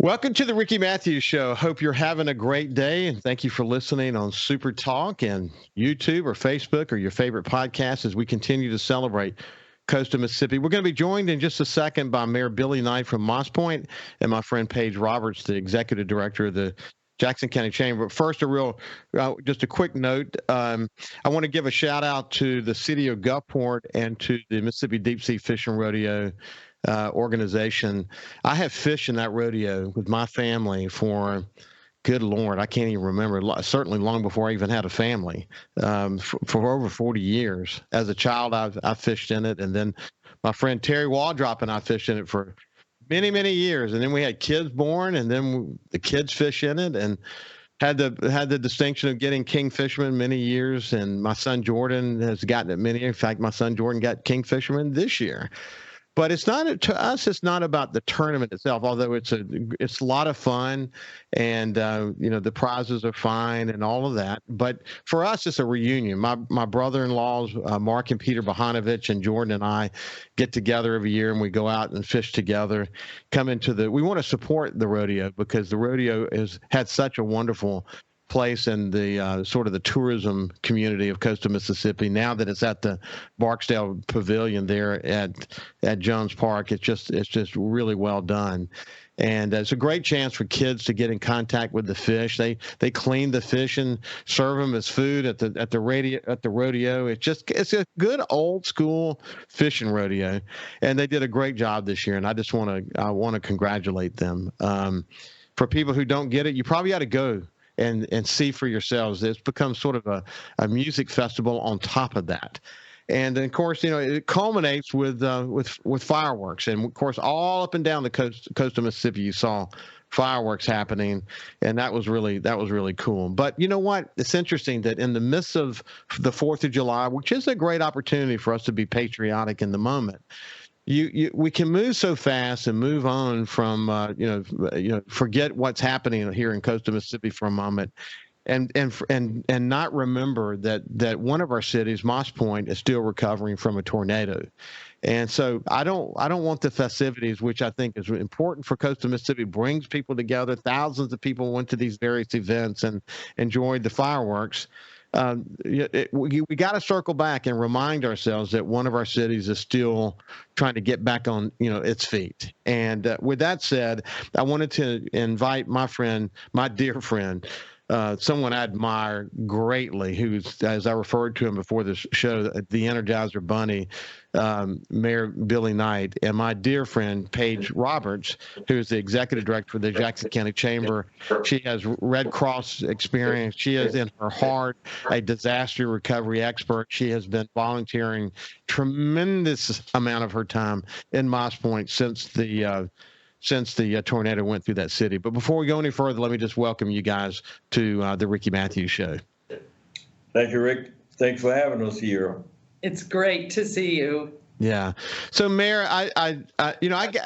Welcome to the Ricky Mathews Show. Hope you're having a great day, and thank you for listening on SuperTalk and YouTube or Facebook or your favorite podcast as we continue to celebrate Coast of Mississippi. We're going to be joined in just a second by Mayor Billy Knight from Moss Point and my friend Paige Roberts, the Executive Director of the Jackson County Chamber. But first, just a quick note. I want to give a shout out to the city of Gulfport and to the Mississippi Deep Sea Fishing Rodeo organization. I have fished in that rodeo with my family for, good Lord, I can't even remember, certainly long before I even had a family, for over 40 years. As a child, I fished in it, and then my friend Terry Waldrop and I fished in it for many, many years, and then we had kids born, and then the kids fish in it, and had the distinction of getting kingfisherman many years, and my son Jordan has gotten it many. In fact, my son Jordan got kingfisherman this year. But it's not, to us, it's not about the tournament itself, although it's a lot of fun, and the prizes are fine and all of that. But for us, it's a reunion. My brother-in-laws, Mark and Peter Bahanovich, and Jordan and I get together every year, and we go out and fish together. We want to support the rodeo because the rodeo has had such a wonderful place in the sort of the tourism community of coastal Mississippi. Now that it's at the Barksdale Pavilion there at Jones Park, it's just really well done. And it's a great chance for kids to get in contact with the fish. They clean the fish and serve them as food at the rodeo. It's a good old school fishing rodeo, and they did a great job this year. And I just want to congratulate them. For people who don't get it, you probably ought to go and see for yourselves. It's become sort of a music festival on top of that. And then, of course, it culminates with fireworks. And of course, all up and down the coast of Mississippi, you saw fireworks happening, and that was really cool. But you know what? It's interesting that in the midst of the 4th of July, which is a great opportunity for us to be patriotic in the moment, we can move so fast and move on from forget what's happening here in coastal Mississippi for a moment, and not remember that one of our cities, Moss Point, is still recovering from a tornado. And so I don't want the festivities, which I think is important for coastal Mississippi, brings people together. Thousands of people went to these various events and enjoyed the fireworks. We got to circle back and remind ourselves that one of our cities is still trying to get back on, its feet. And with that said, I wanted to invite my dear friend, someone I admire greatly, who's, as I referred to him before this show, the Energizer Bunny, Mayor Billy Knight, and my dear friend Paige Roberts, who is the Executive Director for the Jackson County Chamber. She has Red Cross experience. She is, in her heart, a disaster recovery expert. She has been volunteering tremendous amount of her time in Moss Point since the tornado went through that city. But before we go any further, let me just welcome you guys to the Ricky Mathews Show. Thank you, Rick. Thanks for having us here. It's great to see you. Yeah. So, Mayor, I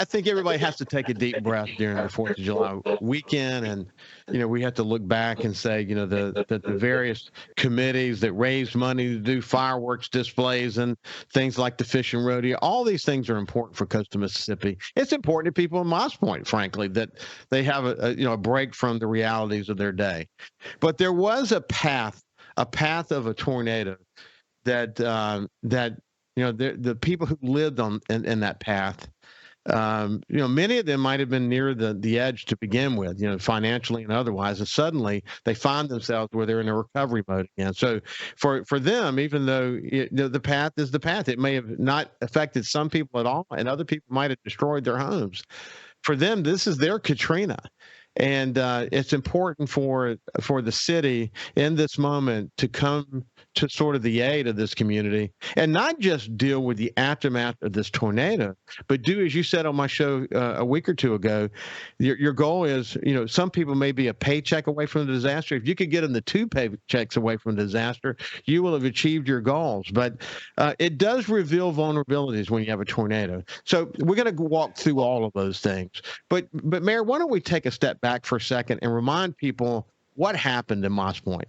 think everybody has to take a deep breath during the 4th of July weekend, and we have to look back and say, the various committees that raised money to do fireworks displays and things like the fishing rodeo. All these things are important for coastal Mississippi. It's important to people in Moss Point, frankly, that they have a break from the realities of their day. But there was a path of a tornado that the people who lived in that path, many of them might have been near the edge to begin with, financially and otherwise, and suddenly they find themselves where they're in a recovery mode again. So for them, even though the path is the path, it may have not affected some people at all, and other people might have destroyed their homes. For them, this is their Katrina. And it's important for the city in this moment to come to sort of the aid of this community and not just deal with the aftermath of this tornado, but do, as you said on my show a week or two ago, your goal is, some people may be a paycheck away from the disaster. If you could get them the 2 paychecks away from the disaster, you will have achieved your goals. But it does reveal vulnerabilities when you have a tornado. So we're going to walk through all of those things. But Mayor, why don't we take a step back for a second and remind people what happened in Moss Point?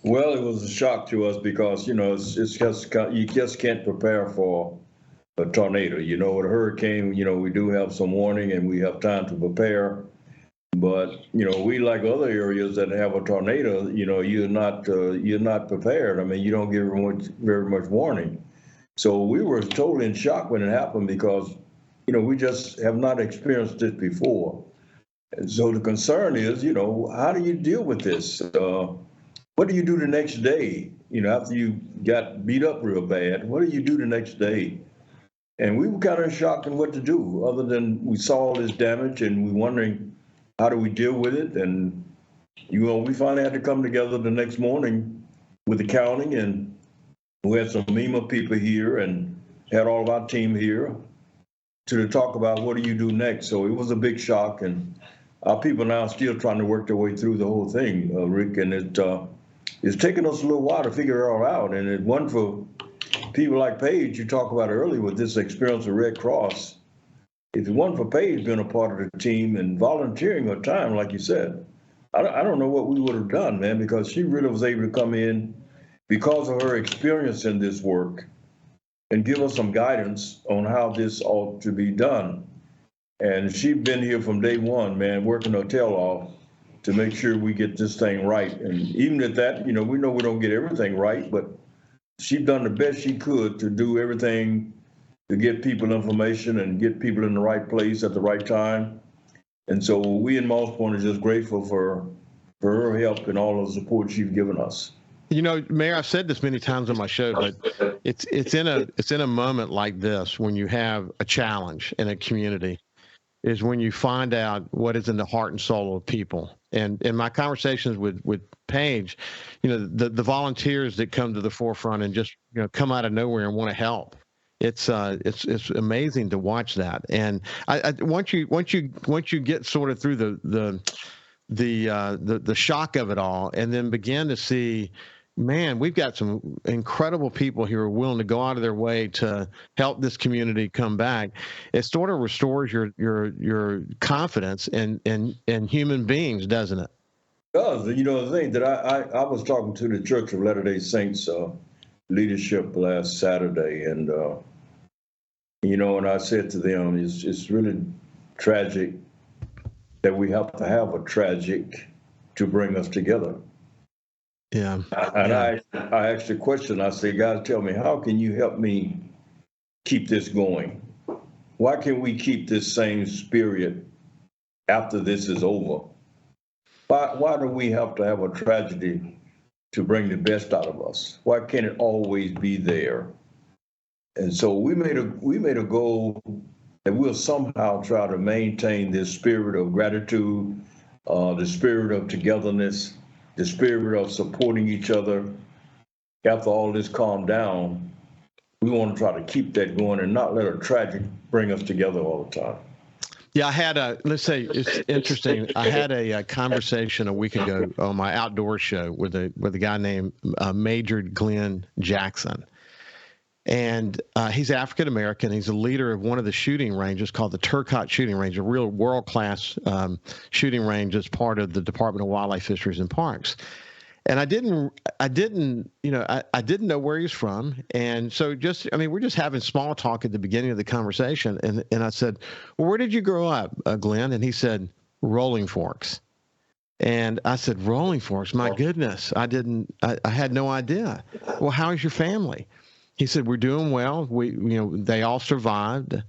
Well, it was a shock to us because, it's just, you just can't prepare for a tornado. You know, with a hurricane, you know, we do have some warning and we have time to prepare. But, you know, we, like other areas that have a tornado, you know, you're not prepared. I mean, you don't get very much warning. So we were totally in shock when it happened because, you know, we just have not experienced this before. And so the concern is, you know, how do you deal with this? What do you do the next day? You know, after you got beat up real bad, what do you do the next day? And we were kind of shocked on what to do, other than we saw all this damage and we wondering, how do we deal with it? And, you know, we finally had to come together the next morning with the county, and we had some MEMA people here and had all of our team here to talk about what do you do next. So it was a big shock, and our people now are still trying to work their way through the whole thing, Rick, and it's taken us a little while to figure it all out. And it wasn't for people like Paige, you talked about earlier with this experience of Red Cross. If it wasn't for Paige being a part of the team and volunteering her time, like you said, I don't know what we would have done, man, because she really was able to come in because of her experience in this work and give us some guidance on how this ought to be done. And she's been here from day one, man, working her tail off to make sure we get this thing right. And even at that, you know we don't get everything right, but she's done the best she could to do everything to get people information and get people in the right place at the right time. And so we in Moss Point are just grateful for her help and all the support she's given us. You know, Mayor, I've said this many times on my show, but it's in a moment like this when you have a challenge in a community, is when you find out what is in the heart and soul of people. And in my conversations with Paige, you know, the volunteers that come to the forefront and just, you know, come out of nowhere and want to help. It's amazing to watch that. And I once you get sort of through the shock of it all, and then begin to see, man, we've got some incredible people here who are willing to go out of their way to help this community come back. It sort of restores your confidence in human beings, doesn't it? It does. You know, the thing that I was talking to the Church of Latter-day Saints leadership last Saturday, and you know, and I said to them, it's really tragic that we have to have a tragic to bring us together. Yeah. And I asked the question, I said, guys, tell me, how can you help me keep this going? Why can't we keep this same spirit after this is over? Why do we have to have a tragedy to bring the best out of us? Why can't it always be there? And so we made a goal that we'll somehow try to maintain this spirit of gratitude, the spirit of togetherness, the spirit of supporting each other. After all this calmed down, we want to try to keep that going and not let a tragedy bring us together all the time. Yeah, I had let's say it's interesting. I had a conversation a week ago on my outdoor show with a guy named Major Glenn Jackson. And he's African American. He's a leader of one of the shooting ranges called the Turcotte Shooting Range, a real world-class shooting range as part of the Department of Wildlife, Fisheries, and Parks. And I didn't know where he's from. And so we're just having small talk at the beginning of the conversation. And I said, well, where did you grow up, Glenn? And he said, Rolling Forks. And I said, Rolling Forks, my goodness. I had no idea. Well, how is your family? He said, we're doing well. They all survived.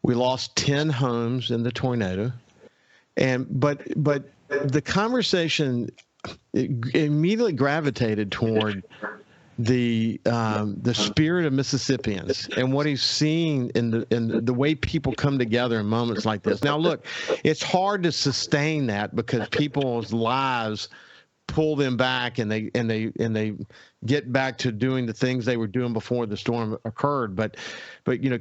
We lost 10 homes in the tornado. But the conversation immediately gravitated toward the spirit of Mississippians and what he's seeing in the way people come together in moments like this. Now, look, it's hard to sustain that because people's lives pull them back and they get back to doing the things they were doing before the storm occurred. But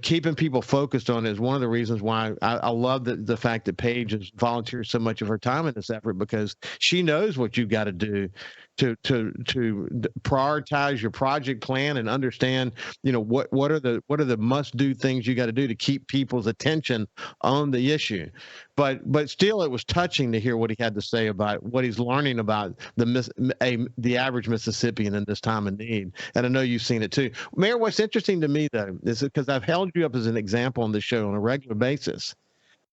keeping people focused on it is one of the reasons why I love the fact that Paige has volunteered so much of her time in this effort, because she knows what you've got to do to prioritize your project plan and understand, what are the must do things you got to do to keep people's attention on the issue. But still, it was touching to hear what he had to say about what he's learning about the average Mississippian in this time of need. And I know you've seen it too, Mayor. What's interesting to me though is because I've held you up as an example on the show on a regular basis,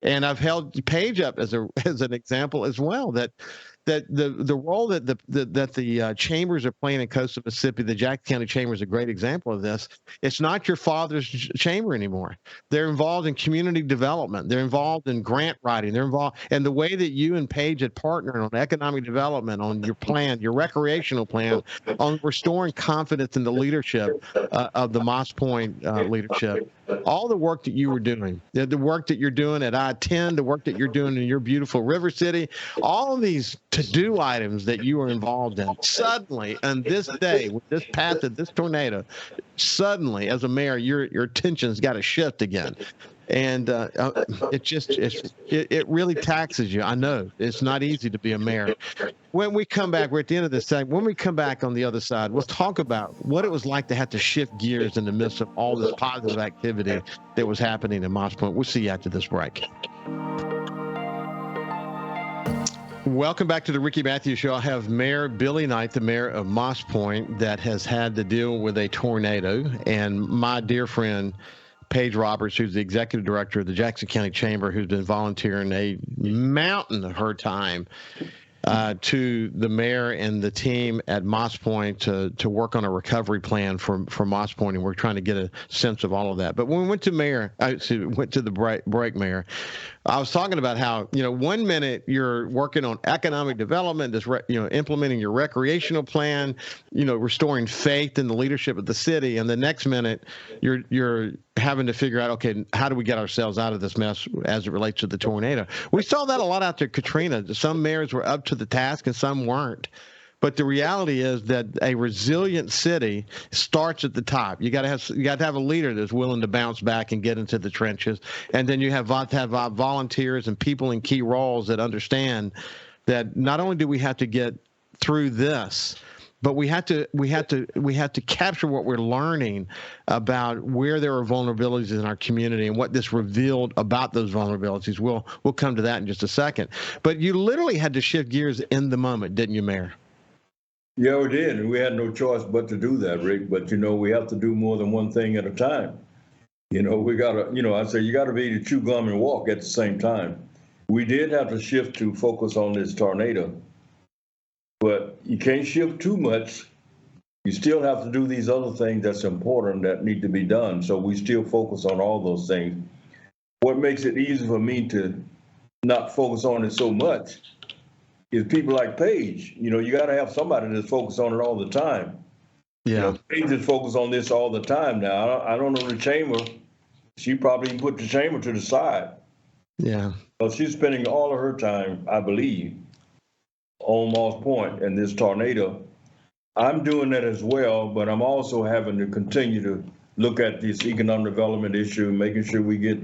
and I've held Paige up as an example as well. That the role that the chambers are playing in coastal Mississippi, the Jackson County Chamber is a great example of this. It's not your father's chamber anymore. They're involved in community development. They're involved in grant writing. They're involved, and the way that you and Paige had partnered on economic development, on your plan, your recreational plan, on restoring confidence in the leadership of the Moss Point leadership. All the work that you were doing, the work that you're doing at I-10, the work that you're doing in your beautiful River City, all of these to-do items that you were involved in, suddenly on this day, with this path of this tornado, suddenly as a mayor, your attention's got to shift again. And it really taxes you. I know it's not easy to be a mayor. When we come back, we're at the end of this segment. When we come back on the other side, we'll talk about what it was like to have to shift gears in the midst of all this positive activity that was happening in Moss Point. We'll see you after this break. Welcome back to the Ricky Mathews Show. I have Mayor Billy Knight, the mayor of Moss Point, that has had to deal with a tornado, and my dear friend Paige Roberts, who's the executive director of the Jackson County Chamber, who's been volunteering a mountain of her time to the mayor and the team at Moss Point to work on a recovery plan for Moss Point, and we're trying to get a sense of all of that. But when we went to the break, Mayor, I was talking about how, 1 minute you're working on economic development, just implementing your recreational plan, restoring faith in the leadership of the city, and the next minute you're having to figure out, okay, how do we get ourselves out of this mess as it relates to the tornado? We saw that a lot after Katrina. Some mayors were up to the task and some weren't. But the reality is that a resilient city starts at the top. You got to have a leader that's willing to bounce back and get into the trenches, and then you have to have volunteers and people in key roles that understand that not only do we have to get through this, but we have to capture what we're learning about where there are vulnerabilities in our community and what this revealed about those vulnerabilities. We'll come to that in just a second. But you literally had to shift gears in the moment, didn't you, Mayor? Yeah, we did, and we had no choice but to do that, Rick. But we have to do more than one thing at a time. We gotta, I say you gotta be able to chew gum and walk at the same time. We did have to shift to focus on this tornado, but you can't shift too much. You still have to do these other things that's important that need to be done. So we still focus on all those things. What makes it easy for me to not focus on it so much is people like Paige. You got to have somebody that's focused on it all the time. Yeah. Paige is focused on this all the time now. I don't know the chamber. She probably put the chamber to the side. Yeah. But she's spending all of her time, I believe, on Moss Point and this tornado. I'm doing that as well, but I'm also having to continue to look at this economic development issue, making sure we get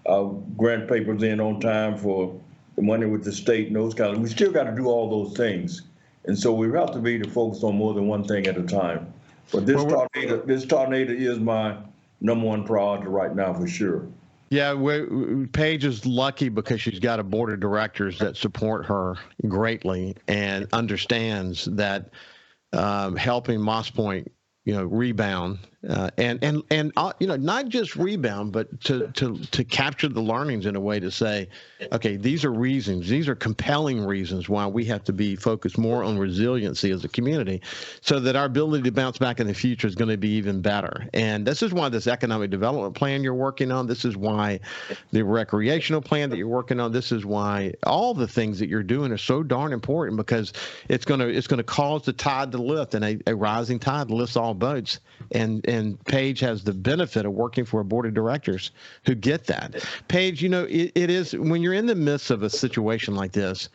our grant papers in on time for the money with the state and those we still got to do all those things. And so we have to be to focus on more than one thing at a time. But this tornado is my number one priority right now for sure. Yeah, Paige is lucky because she's got a board of directors that support her greatly and understands that helping Moss Point, rebound and not just rebound, but to capture the learnings in a way to say, okay, these are reasons, these are compelling reasons why we have to be focused more on resiliency as a community, so that our ability to bounce back in the future is going to be even better. And this is why this economic development plan you're working on, this is why the recreational plan that you're working on, this is why all the things that you're doing are so darn important, because it's going to cause the tide to lift, and a rising tide lifts all boats. And Paige has the benefit of working for a board of directors who get that. Paige, it is when you're in the midst of a situation like this,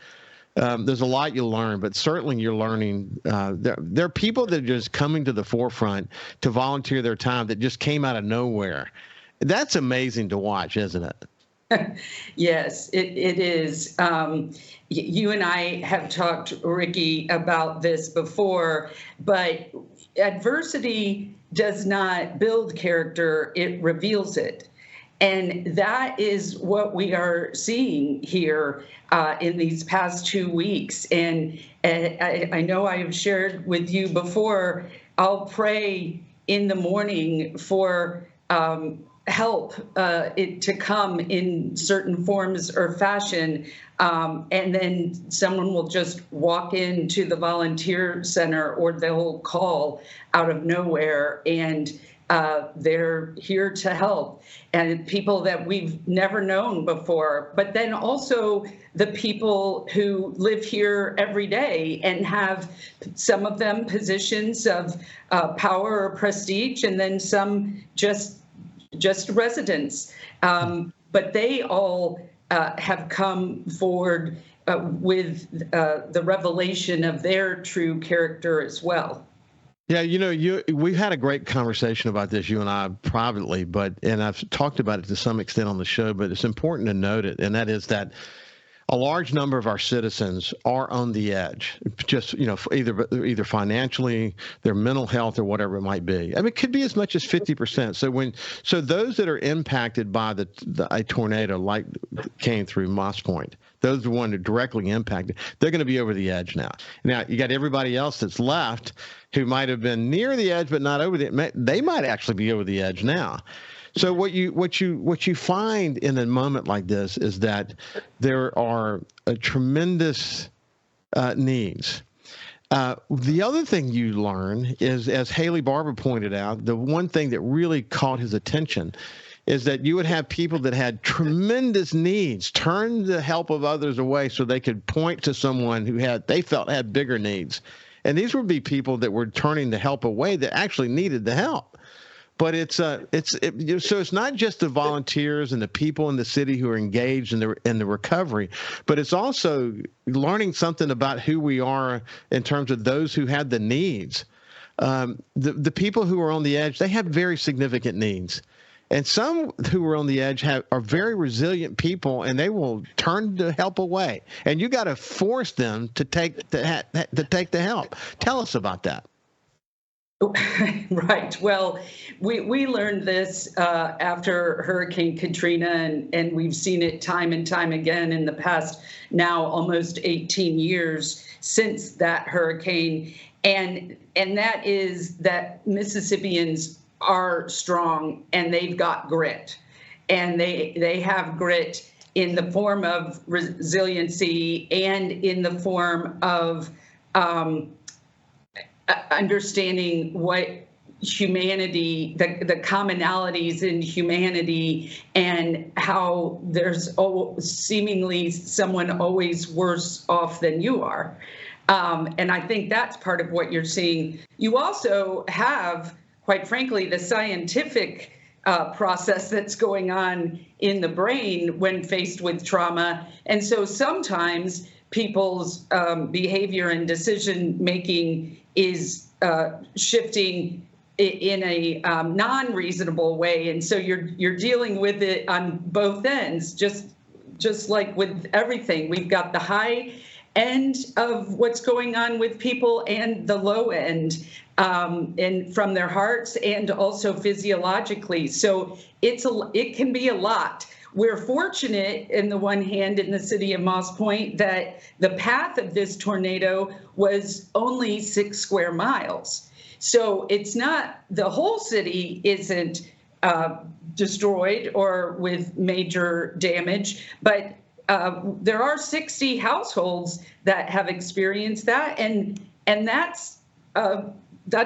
there's a lot you learn, but certainly you're learning. There are people that are just coming to the forefront to volunteer their time that just came out of nowhere. That's amazing to watch, isn't it? Yes, it is. You and I have talked, Ricky, about this before, but adversity does not build character, it reveals it. And that is what we are seeing here in these past 2 weeks. And I know I have shared with you before, I'll pray in the morning for help it to come in certain forms or fashion. And then someone will just walk into the volunteer center or they'll call out of nowhere, and they're here to help. And people that we've never known before, but then also the people who live here every day and have, some of them, positions of power or prestige, and then some just residents. But they all have come forward with the revelation of their true character as well. Yeah, we've had a great conversation about this, you and I, privately, and I've talked about it to some extent on the show, but it's important to note it, and that is that a large number of our citizens are on the edge, just, either financially, their mental health, or whatever it might be. I mean, it could be as much as 50%. So those that are impacted by a tornado like came through Moss Point, those are the ones who are directly impacted. They're going to be over the edge now. Now, you got everybody else that's left who might have been near the edge but not over they might actually be over the edge now. So what you find in a moment like this is that there are tremendous needs. The other thing you learn is, as Haley Barber pointed out, the one thing that really caught his attention is that you would have people that had tremendous needs turn the help of others away so they could point to someone who they felt had bigger needs. And these would be people that were turning the help away that actually needed the help. But so it's not just the volunteers and the people in the city who are engaged in the recovery, but it's also learning something about who we are in terms of those who had the needs. The people who are on the edge, they have very significant needs. And some who are on the edge are very resilient people, and they will turn the help away. And you got to force them to take the help. Tell us about that. Right. Well, we learned this after Hurricane Katrina, and we've seen it time and time again in the past now almost 18 years since that hurricane. And that is that Mississippians are strong, and they've got grit, and they have grit in the form of resiliency and in the form of understanding what humanity, the commonalities in humanity, and how there's seemingly someone always worse off than you are. And I think that's part of what you're seeing. You also have, quite frankly, the scientific process that's going on in the brain when faced with trauma. And so sometimes people's behavior and decision-making is shifting in a non-reasonable way. And so you're dealing with it on both ends, just like with everything. We've got the high end of what's going on with people and the low end, and from their hearts and also physiologically. So it can be a lot. We're fortunate, in the one hand, in the city of Moss Point, that the path of this tornado was only 6 square miles. So it's not, the whole city isn't destroyed or with major damage, but there are 60 households that have experienced that, and that's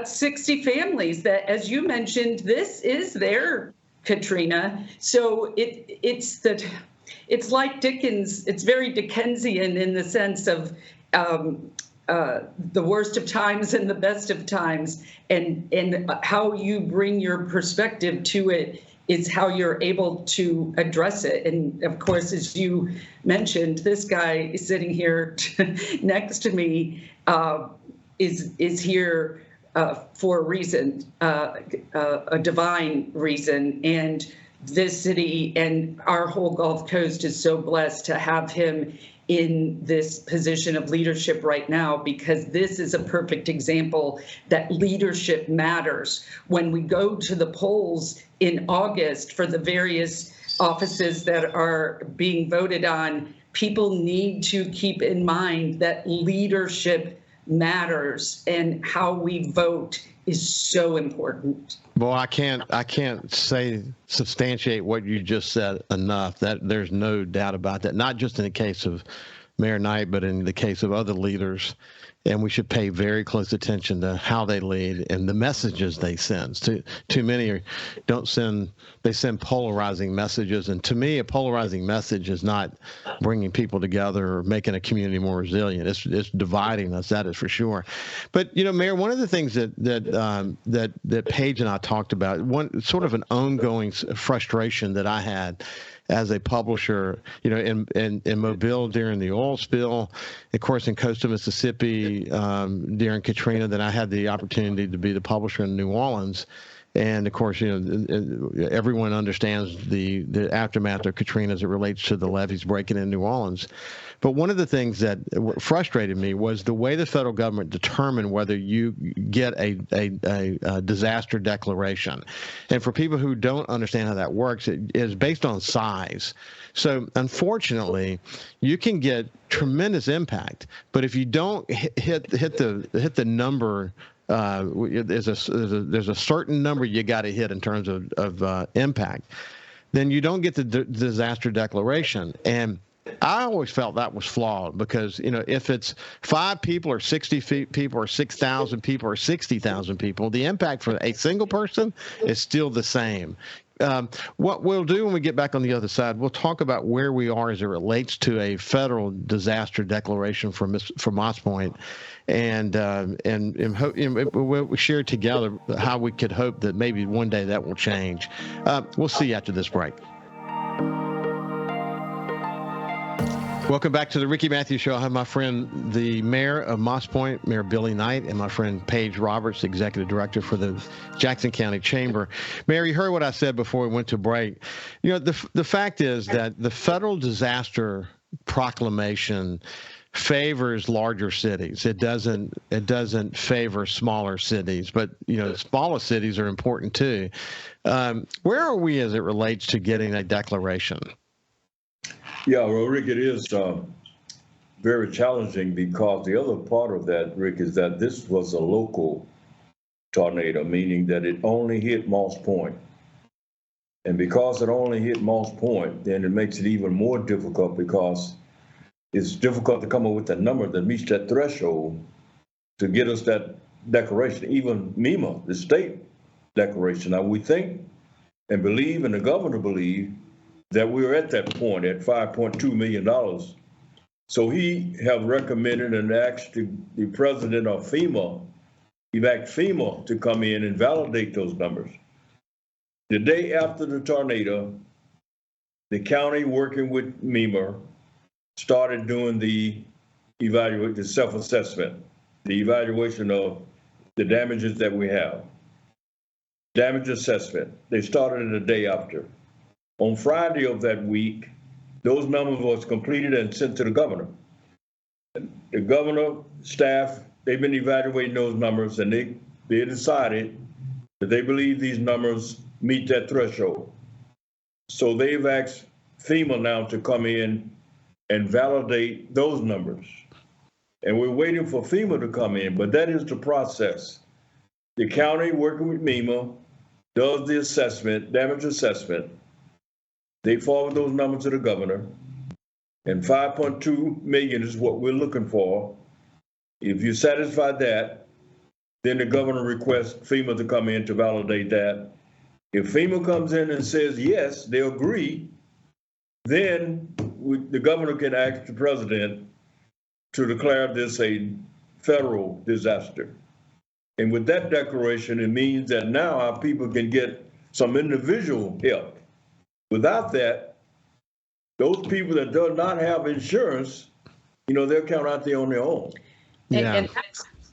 60 families that, as you mentioned, this is their Katrina. So it's like Dickens. It's very Dickensian in the sense of the worst of times and the best of times, and how you bring your perspective to it is how you're able to address it. And of course, as you mentioned, this guy sitting here next to me is here for a reason, a divine reason. And this city and our whole Gulf Coast is so blessed to have him in this position of leadership right now, because this is a perfect example that leadership matters. When we go to the polls in August for the various offices that are being voted on, people need to keep in mind that leadership matters and how we vote is so important. Well, I can't substantiate what you just said enough. That there's no doubt about that. Not just in the case of Mayor Knight, but in the case of other leaders. And we should pay very close attention to how they lead and the messages they send. Too many send polarizing messages. And to me, a polarizing message is not bringing people together or making a community more resilient. It's dividing us. That is for sure. But Mayor, one of the things that Paige and I talked about, one sort of an ongoing frustration that I had as a publisher, in Mobile during the oil spill, of course, in coastal Mississippi during Katrina, then I had the opportunity to be the publisher in New Orleans. And of course, everyone understands the aftermath of Katrina as it relates to the levees breaking in New Orleans. But one of the things that frustrated me was the way the federal government determined whether you get a disaster declaration. And for people who don't understand how that works, it is based on size. So unfortunately, you can get tremendous impact, but if you don't hit the number, there's a certain number you got to hit in terms of impact, then you don't get the disaster declaration. And I always felt that was flawed because, if it's 5 people or 60 people or 6,000 people or 60,000 people, the impact for a single person is still the same. What we'll do when we get back on the other side, we'll talk about where we are as it relates to a federal disaster declaration for Moss Point, and we'll share together how we could hope that maybe one day that will change. We'll see you after this break. Welcome back to the Ricky Mathews Show. I have my friend, the mayor of Moss Point, Mayor Billy Knight, and my friend Paige Roberts, executive director for the Jackson County Chamber. Mayor, you heard what I said before we went to break. The fact is that the federal disaster proclamation favors larger cities. It doesn't favor smaller cities, but smaller cities are important too. Where are we as it relates to getting a declaration? Yeah, well, Rick, it is very challenging because the other part of that, Rick, is that this was a local tornado, meaning that it only hit Moss Point. And because it only hit Moss Point, then it makes it even more difficult because it's difficult to come up with a number that meets that threshold to get us that declaration, even MEMA, the state declaration. Now, we think and believe, and the governor believes, that we are at that point at $5.2 million. So he have recommended and asked the president of FEMA, FEMA to come in and validate those numbers. The day after the tornado, the county working with MEMA started doing the self-assessment, the evaluation of the damages that we have. Damage assessment, they started it the day after. On Friday of that week, those numbers was completed and sent to the governor. The governor, staff, they've been evaluating those numbers, and they decided that they believe these numbers meet that threshold. So they've asked FEMA now to come in and validate those numbers. And we're waiting for FEMA to come in, but that is the process. The county, working with MEMA, does the assessment, damage assessment. They forward those numbers to the governor, and 5.2 million is what we're looking for. If you satisfy that, then the governor requests FEMA to come in to validate that. If FEMA comes in and says, yes, they agree, then the governor can ask the president to declare this a federal disaster. And with that declaration, it means that now our people can get some individual help. Without that, those people that do not have insurance, they'll count out there on their own. Yeah.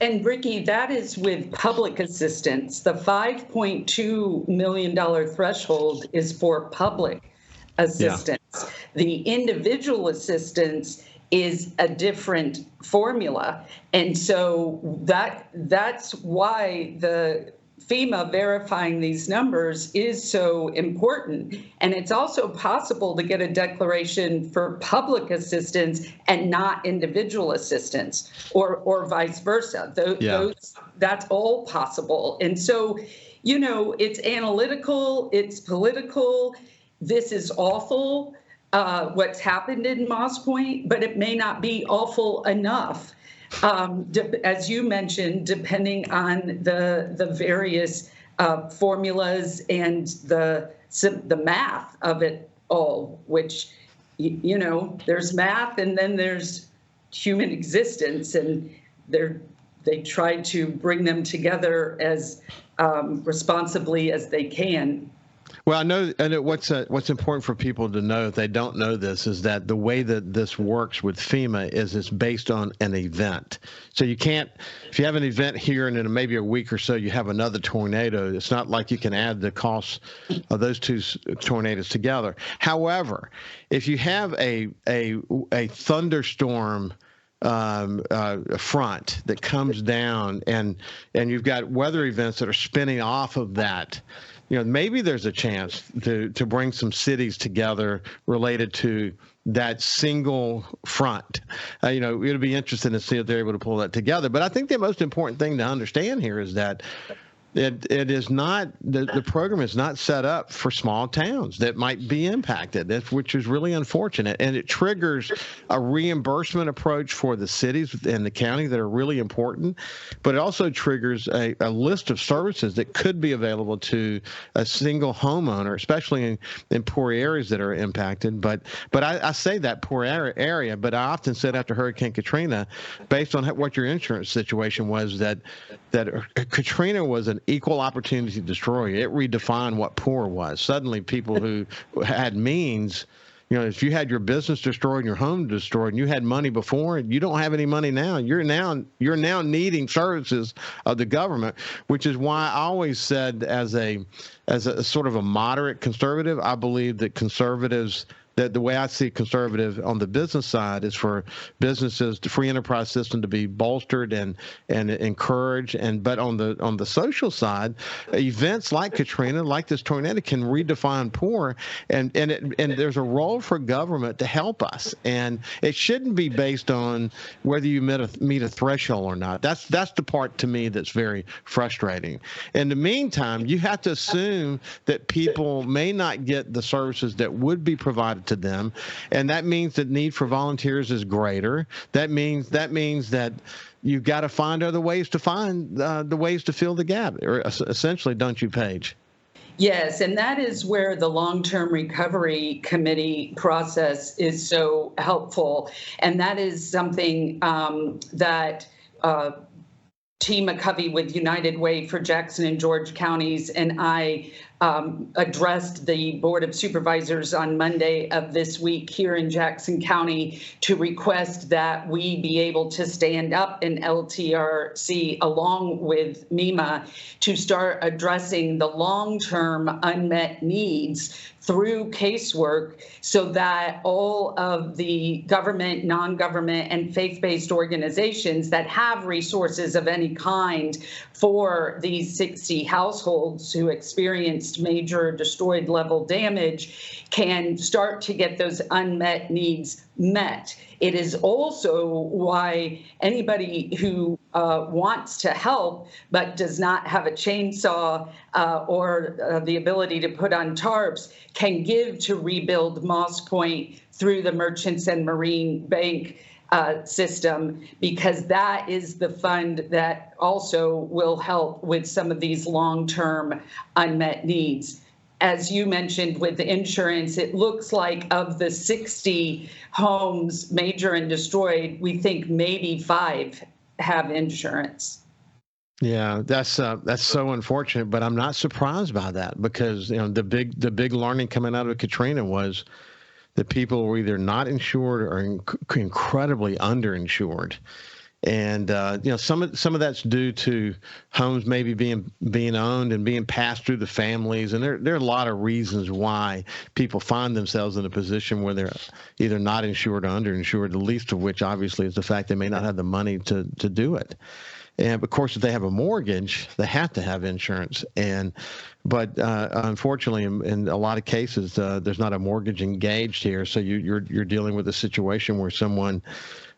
And Ricky, that is with public assistance. The $5.2 million threshold is for public assistance. Yeah. The individual assistance is a different formula. And so that's why the FEMA verifying these numbers is so important. And it's also possible to get a declaration for public assistance and not individual assistance, or vice versa. That's all possible. And so, it's analytical, it's political. This is awful, what's happened in Moss Point, but it may not be awful enough. As you mentioned, depending on the various formulas and the math of it all, which, there's math and then there's human existence, and they try to bring them together as responsibly as they can. Well, I know what's important for people to know, if they don't know this, is that the way that this works with FEMA is it's based on an event. So you can't, if you have an event here and in maybe a week or so you have another tornado, it's not like you can add the costs of those two tornadoes together. However, if you have a thunderstorm front that comes down and you've got weather events that are spinning off of that, maybe there's a chance to bring some cities together related to that single front. It'll be interesting to see if they're able to pull that together. But I think the most important thing to understand here is that it is not, the program is not set up for small towns that might be impacted, which is really unfortunate. And it triggers a reimbursement approach for the cities and the county that are really important, but it also triggers a list of services that could be available to a single homeowner, especially in poor areas that are impacted. But I say that poor area, but I often said after Hurricane Katrina, based on what your insurance situation was, that Katrina was an equal opportunity destroyer. It redefined what poor was. Suddenly, people who had means, if you had your business destroyed and your home destroyed and you had money before, you don't have any money now. You're now needing services of the government, which is why I always said, as a sort of a moderate conservative, I believe that conservatives, that the way I see conservative on the business side is for businesses, the free enterprise system, to be bolstered and encouraged. But on the social side, events like Katrina, like this tornado, can redefine poor, and there's a role for government to help us. And it shouldn't be based on whether you meet a threshold or not. That's the part to me that's very frustrating. In the meantime, you have to assume that people may not get the services that would be provided to them, and that means that need for volunteers is greater. That means that you've got to find other ways to find the ways to fill the gap, or essentially, don't you, Paige? Yes, and that is where the long-term recovery committee process is so helpful, and that is something that T. McCovey with United Way for Jackson and George counties and I addressed the Board of Supervisors on Monday of this week here in Jackson County to request that we be able to stand up in LTRC along with MEMA to start addressing the long-term unmet needs through casework, so that all of the government, non-government, and faith-based organizations that have resources of any kind for these 60 households who experienced major destroyed level damage can start to get those unmet needs met. It is also why anybody who wants to help but does not have a chainsaw or the ability to put on tarps can give to rebuild Moss Point through the Merchants and Marine Bank system, because that is the fund that also will help with some of these long-term unmet needs. As you mentioned with the insurance, it looks like of the 60 homes major and destroyed, we think maybe 5 have insurance. Yeah, that's so unfortunate, but I'm not surprised by that, because the big learning coming out of Katrina was that people were either not insured or incredibly underinsured. And some of that's due to homes maybe being owned and being passed through the families, and there are a lot of reasons why people find themselves in a position where they're either not insured or underinsured. The least of which, obviously, is the fact they may not have the money to do it. And of course, if they have a mortgage, they have to have insurance. But unfortunately, in a lot of cases, there's not a mortgage engaged here, so you're dealing with a situation where someone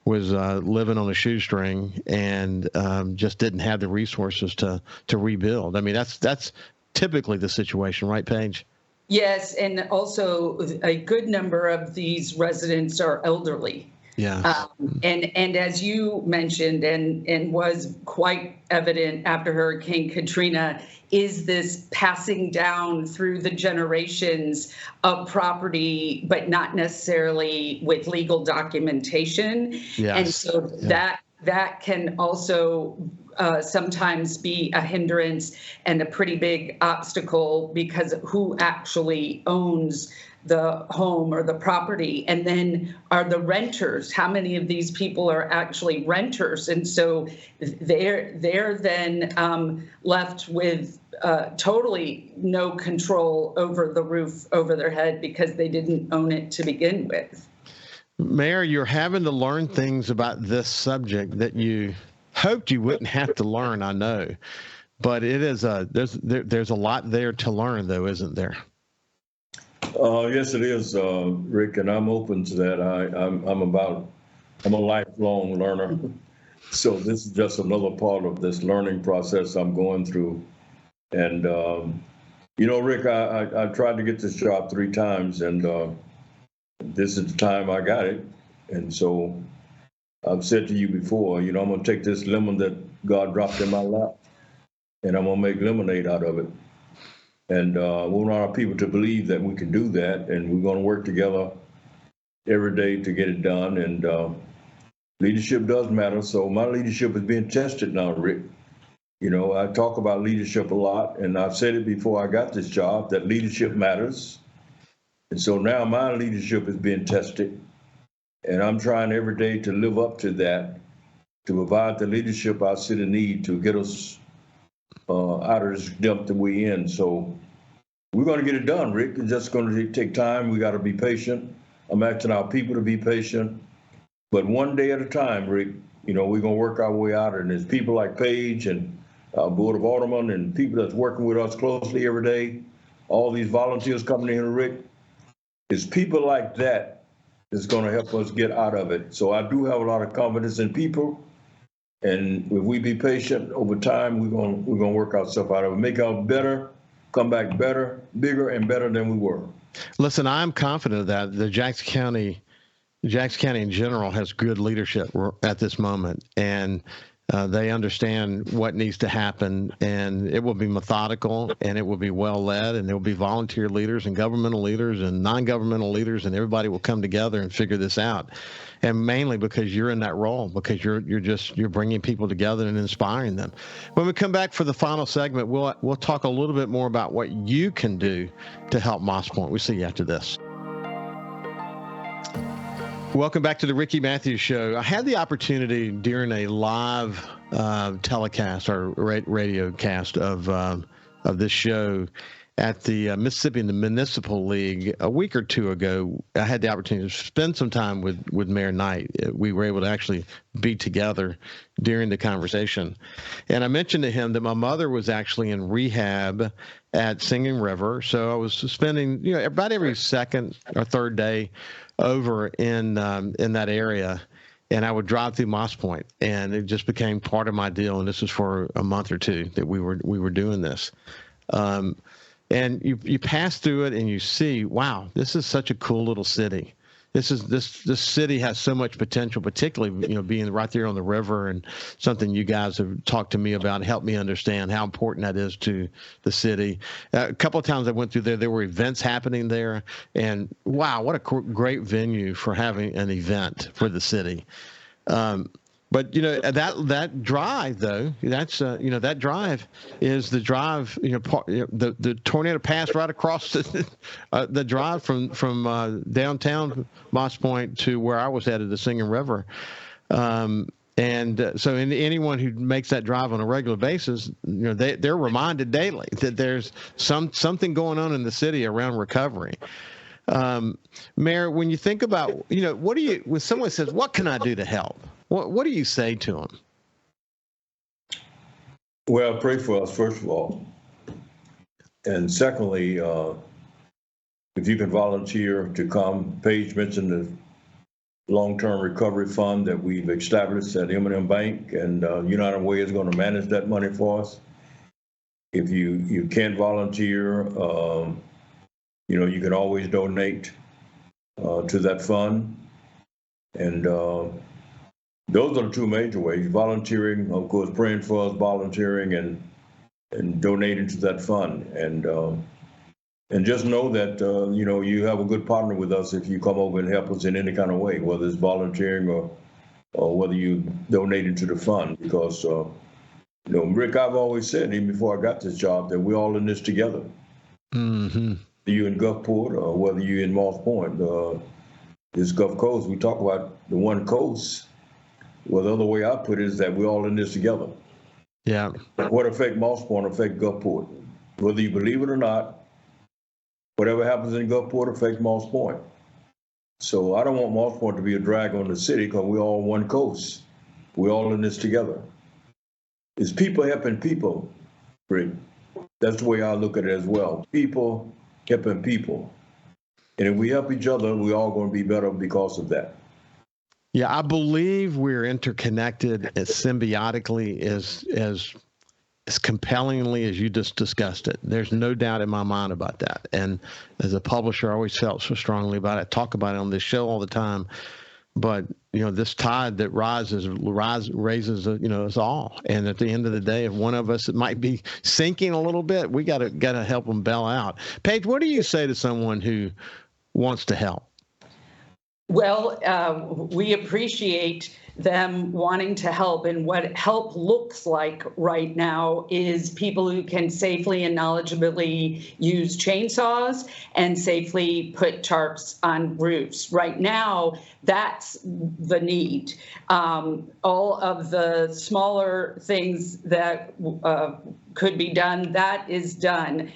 was living on a shoestring and just didn't have the resources to rebuild. I mean, that's typically the situation, right, Paige? Yes, and also a good number of these residents are elderly. Yeah. And as you mentioned, and was quite evident after Hurricane Katrina, is this passing down through the generations of property, but not necessarily with legal documentation. Yes. And so that can also sometimes be a hindrance and a pretty big obstacle, because who actually owns the home or the property, and then are the renters. How many of these people are actually renters? And so they're then left with totally no control over the roof over their head because they didn't own it to begin with. Mayor, you're having to learn things about this subject that you hoped you wouldn't have to learn, I know, but it is there's a lot there to learn, though, isn't there? Yes, it is, Rick, and I'm open to that. I'm a lifelong learner. So this is just another part of this learning process I'm going through. And, Rick, I tried to get this job 3 times, and this is the time I got it. And so I've said to you before, I'm going to take this lemon that God dropped in my lap, and I'm going to make lemonade out of it. And we want our people to believe that we can do that, and we're going to work together every day to get it done. And leadership does matter. So my leadership is being tested now, Rick. I talk about leadership a lot, and I've said it before I got this job, that leadership matters. And so now my leadership is being tested, and I'm trying every day to live up to that, to provide the leadership our city needs to get us out of this dump that we're in. So we're going to get it done, Rick. It's just going to take time. We got to be patient. I'm asking our people to be patient, but one day at a time, Rick. We're going to work our way out. And there's people like Paige and our Board of Aldermen and people that's working with us closely every day. All these volunteers coming in, Rick. It's people like that that's going to help us get out of it. So I do have a lot of confidence in people. And if we be patient over time, we're going to work ourselves out of it, make us better, come back better, bigger, and better than we were. Listen, I'm confident of that. The Jackson County in general has good leadership at this moment, and they understand what needs to happen, and it will be methodical, and it will be well led, and there will be volunteer leaders and governmental leaders and non-governmental leaders, and everybody will come together and figure this out. And mainly because you're in that role, because you're bringing people together and inspiring them. When we come back for the final segment, we'll talk a little bit more about what you can do to help Moss Point. We'll see you after this. Welcome back to the Ricky Mathews Show. I had the opportunity during a live telecast or radio cast of this show at the Mississippi in the Municipal League a week or two ago. I had the opportunity to spend some time with Mayor Knight. We were able to actually be together during the conversation. And I mentioned to him that my mother was actually in rehab at Singing River. So I was spending, about every second or third day over in that area. And I would drive through Moss Point, and it just became part of my deal. And this was for a month or two that we were doing this. And you pass through it and you see, wow, this is such a cool little city. This city has so much potential, particularly, being right there on the river, and something you guys have talked to me about and helped me understand how important that is to the city. A couple of times I went through there were events happening there, and wow, what a great venue for having an event for the city. But that drive, though, that drive is the drive. The tornado passed right across the drive from downtown Moss Point to where I was headed, the Singing River. And so anyone who makes that drive on a regular basis, they're reminded daily that there's something going on in the city around recovery. Mayor, when you think about, what do you, when someone says, what can I do to help? What do you say to them? Well, pray for us, first of all. And secondly, if you can volunteer to come, Paige mentioned the long-term recovery fund that we've established at M&M Bank, and United Way is going to manage that money for us. If you can't volunteer, you can always donate to that fund. And those are the two major ways: volunteering, of course, praying for us, volunteering, and donating to that fund. And just know that, you have a good partner with us if you come over and help us in any kind of way, whether it's volunteering or whether you donating to the fund. Because, Rick, I've always said, even before I got this job, that we're all in this together. Mm-hmm. You in Gulfport or whether you're in Moss Point, this Gulf Coast, we talk about the one coast. Well, the other way I put it is that we're all in this together. Yeah. What affect Moss Point affect Gulfport. Whether you believe it or not, whatever happens in Gulfport affects Moss Point. So I don't want Moss Point to be a drag on the city because we're all one coast. We're all in this together. It's people helping people, Rick. That's the way I look at it as well. People helping people. And if we help each other, we're all going to be better because of that. Yeah, I believe we're interconnected as symbiotically as compellingly as you just discussed it. There's no doubt in my mind about that. And as a publisher, I always felt so strongly about it. Talk about it on this show all the time. But, this tide that raises, us all. And at the end of the day, if one of us might be sinking a little bit, we got to help them bail out. Paige, what do you say to someone who wants to help? Well, we appreciate them wanting to help. And what help looks like right now is people who can safely and knowledgeably use chainsaws and safely put tarps on roofs. Right now, that's the need. All of the smaller things that could be done, that is done.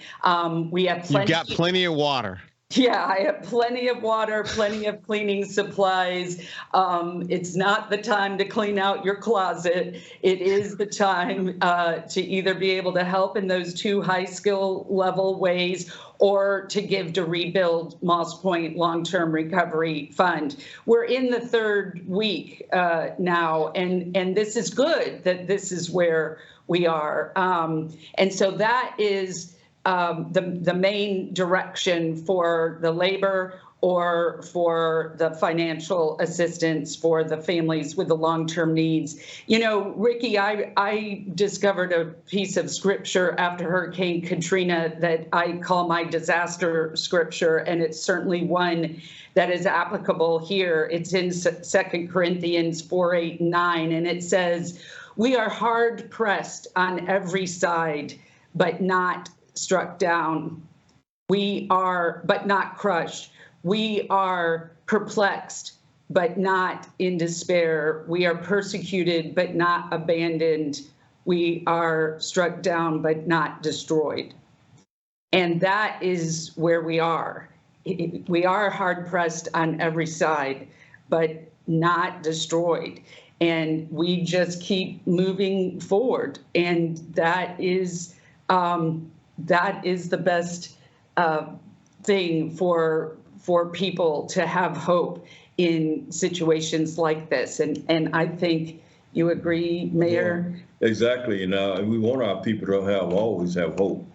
We have plenty. You've got plenty of water. Yeah, I have plenty of water, plenty of cleaning supplies. It's not the time to clean out your closet. It is the time to either be able to help in those two high skill level ways or to give to Rebuild Moss Point Long-Term Recovery Fund. We're in the third week now, and this is good that this is where we are. And so that is the main direction for the labor or for the financial assistance for the families with the long-term needs. Ricky, I discovered a piece of scripture after Hurricane Katrina that I call my disaster scripture, and it's certainly one that is applicable here. It's in 2 Corinthians 4:8-9, and it says, "We are hard pressed on every side, but not struck down. We are, but not crushed. We are perplexed, but not in despair. We are persecuted, but not abandoned. We are struck down, but not destroyed." And that is where we are. We are hard pressed on every side, but not destroyed. And we just keep moving forward. And that is the best thing for people to have hope in situations like this. And I think you agree, Mayor? Yeah, exactly. And we want our people to always have hope,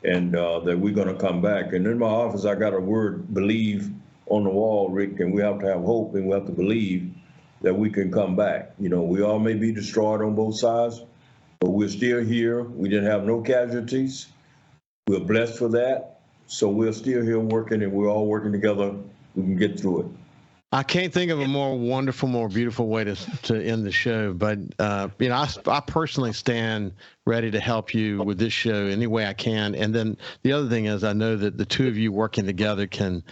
and that we're going to come back. And in my office, I got a word, believe, on the wall, Rick, and we have to have hope and we have to believe that we can come back. We all may be destroyed on both sides, but we're still here. We didn't have no casualties. We're blessed for that. So we're still here working, and we're all working together. We can get through it. I can't think of a more wonderful, more beautiful way to end the show. But, I personally stand ready to help you with this show any way I can. And then the other thing is I know that the two of you working together can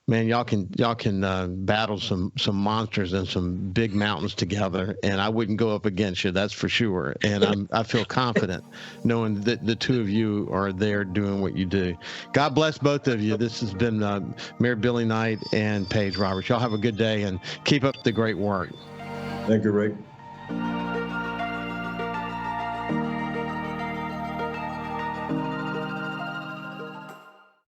Man, y'all can battle some monsters and some big mountains together, and I wouldn't go up against you, that's for sure. And I feel confident knowing that the two of you are there doing what you do. God bless both of you. This has been Mayor Billy Knight and Paige Roberts. Y'all have a good day and keep up the great work. Thank you, Rick.